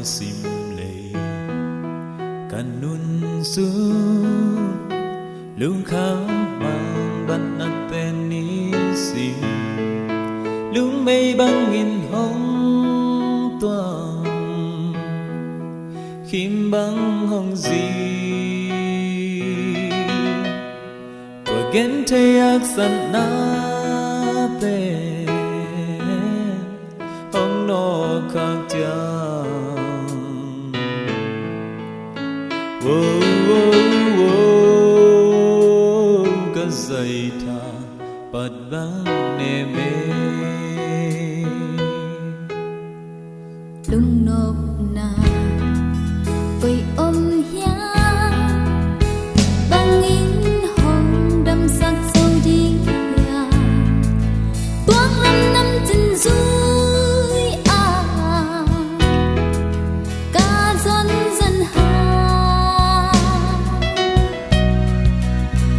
sim lệ cần nun su lung khám bằng bắn nát tên ní sim lung mây băng nghìn hông toàn khim băng hông gì của ghen thay ác sẵn na bè hông nó khác chăng cái dây thà bật vang nề mê lung nộp na quay ôm ya băng in hồng đâm sắc sâu đi ya tuang năm năm chân dui à ca dân dân hà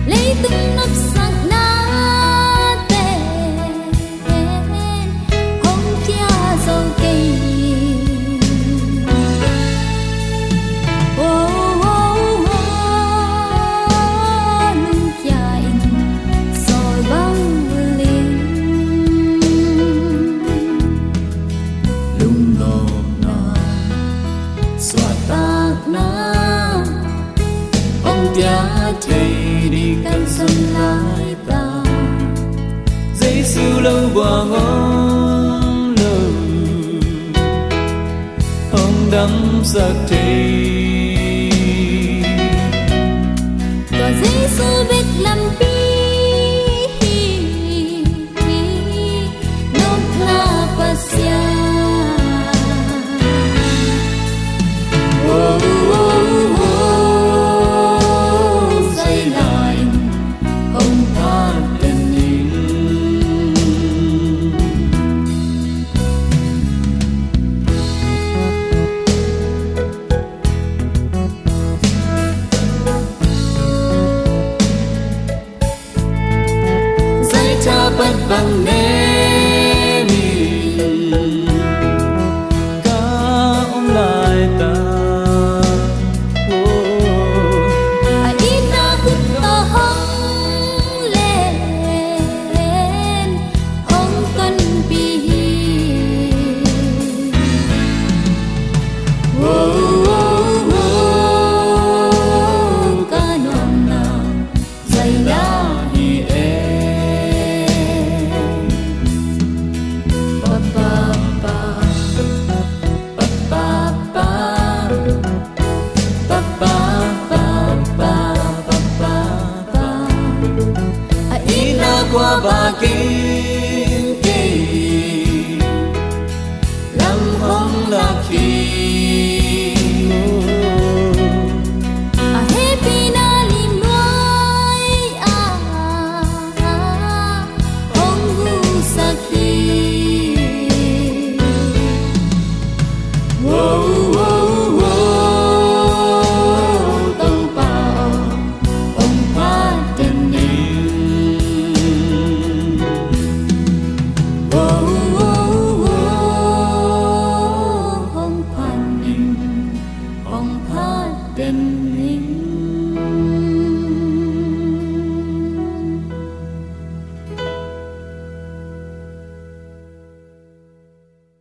lấy tung nấp sắc na tê hồng kia dâu cây tia thấy đi căn sân lái ta giấy siêu lâu qua ngón lâu ông đắm giặc thế và giấy siêu biết làm bi nốt la pasia băng